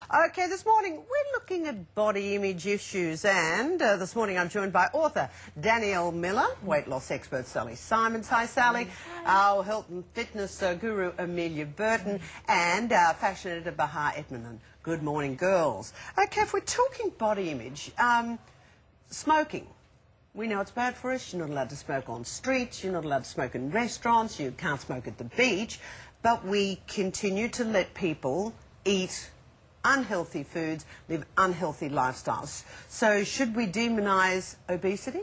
Okay, this morning we're looking at body image issues, and this morning I'm joined by author Danielle Miller, weight loss expert Sally Symonds. Hi Sally. Our health and fitness guru Amelia Burton, and fashion editor Bahar Etminan. Good morning, girls. Okay, if we're talking body image, smoking. We know it's bad for us. You're not allowed to smoke on streets, you're not allowed to smoke in restaurants, you can't smoke at the beach, but we continue to let people eat unhealthy foods, live unhealthy lifestyles. So should we demonise obesity?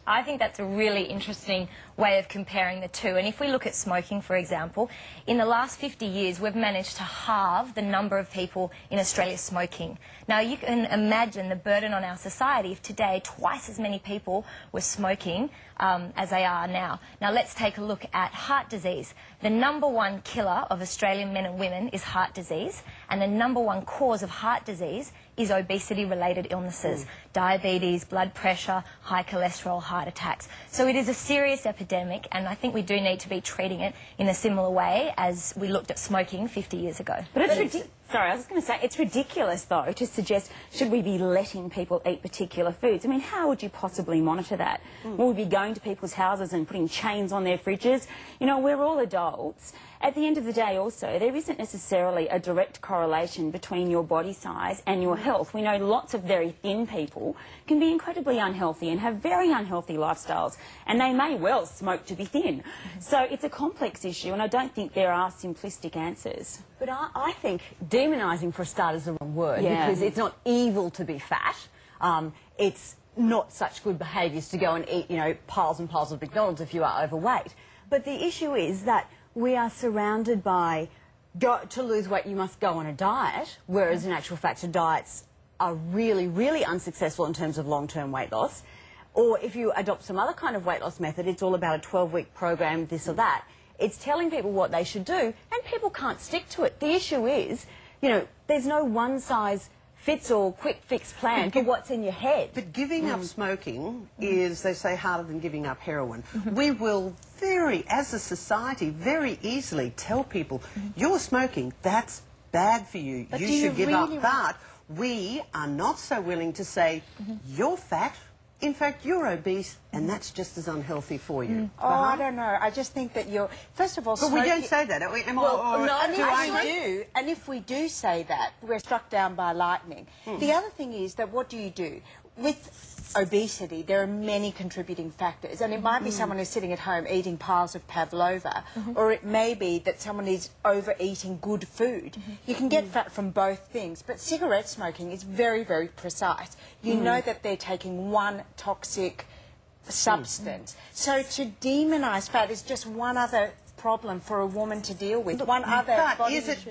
I think that's a really interesting way of comparing the two. And if we look at smoking, for example, in the last 50 years, we've managed to halve the number of people in Australia smoking. Now, you can imagine the burden on our society if today twice as many people were smoking as they are now. Now, let's take a look at heart disease. The #1 killer of Australian men and women is heart disease, and the #1 cause of heart disease is obesity-related illnesses, diabetes, blood pressure, high cholesterol, heart attacks. So it is a serious epidemic, and I think we do need to be treating it in a similar way as we looked at smoking 50 years ago. But sorry, I was going to say, it's ridiculous, though, to suggest, should we be letting people eat particular foods? I mean, how would you possibly monitor that? Will we be going to people's houses and putting chains on their fridges? You know, we're all adults. At the end of the day, also, there isn't necessarily a direct correlation between your body size and your health. We know lots of very thin people can be incredibly unhealthy and have very unhealthy lifestyles, and they may well smoke to be thin. So it's a complex issue, and I don't think there are simplistic answers. But I think demonising, for a start, is the wrong word, because it's not evil to be fat. It's not such good behaviours to go and eat, you know, piles and piles of McDonald's if you are overweight. But the issue is that we are surrounded by, to lose weight you must go on a diet, whereas in actual fact diets are really, really unsuccessful in terms of long-term weight loss. Or if you adopt some other kind of weight loss method, it's all about a 12-week program, this or that. It's telling people what they should do, and people can't stick to it. The issue is, you know, there's no one-size-fits-all quick-fix plan for what's in your head. But giving up smoking is, they say, harder than giving up heroin. We will as a society, very easily tell people, you're smoking, that's bad for you, you should give up. But we are not so willing to say, you're fat, in fact, you're obese, and that's just as unhealthy for you. Oh, I don't know. I just think that you're... First of all, but we don't say that. And if we do say that, we're struck down by lightning. The other thing is that what do you do? With obesity, there are many contributing factors, and it might be someone who's sitting at home eating piles of pavlova, or it may be that someone is overeating good food. You can get fat from both things, but cigarette smoking is very, very precise. You know that they're taking one toxic substance. So to demonise fat is just one other problem for a woman to deal with. One other body issue.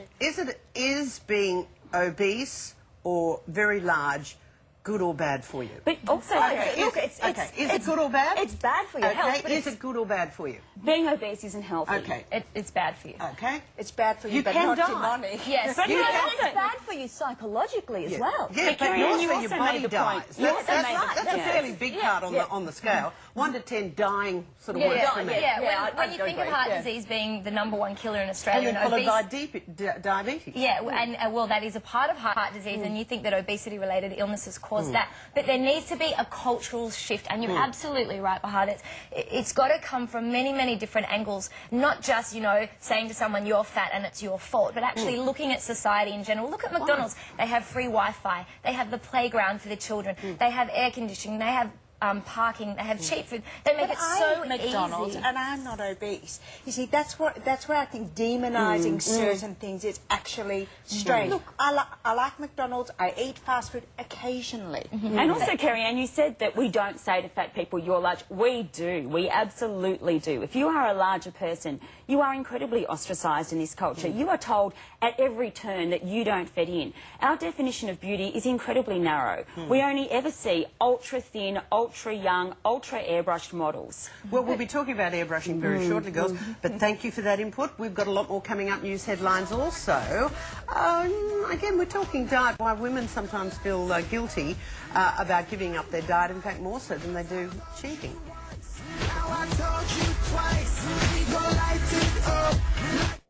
Is being obese or very large good or bad for you? But also, is it good or bad? It's bad for your health. But is it good or bad for you? Being obese isn't healthy. Okay. It's bad for you. Okay. It's bad for you, but can not die. demonic. Yes. But it's bad for you psychologically as well. Yeah, but Kerri-Anne, you also also your body made the dies. point. That's a fairly big part on the scale. 1 to 10 dying sort of works for me. When you think of heart disease being the #1 killer in Australia, and then followed by diabetes. Yeah, and well, that is a part of heart disease, and you think that obesity-related illnesses cause that. But there needs to be a cultural shift, and you're absolutely right, Bahar. It's got to come from many, many different angles, not just, you know, saying to someone, you're fat and it's your fault, but actually looking at society in general. Look at McDonald's. They have free Wi-Fi. They have the playground for the children. They have air conditioning. They have parking, they have cheap food. They make it so McDonald's, easy. and I'm not obese. You see, that's where I think demonising certain things is actually strange. Look, I like McDonald's. I eat fast food occasionally. And also, Kerri-Anne, you said that we don't say to fat people, you're large. We do. We absolutely do. If you are a larger person, you are incredibly ostracised in this culture. You are told at every turn that you don't fit in. Our definition of beauty is incredibly narrow. We only ever see ultra-thin, ultra-young, ultra-airbrushed models. Well, we'll be talking about airbrushing very shortly, girls, but thank you for that input. We've got a lot more coming up, news headlines also. Again, we're talking diet, why women sometimes feel guilty about giving up their diet, in fact more so than they do cheating.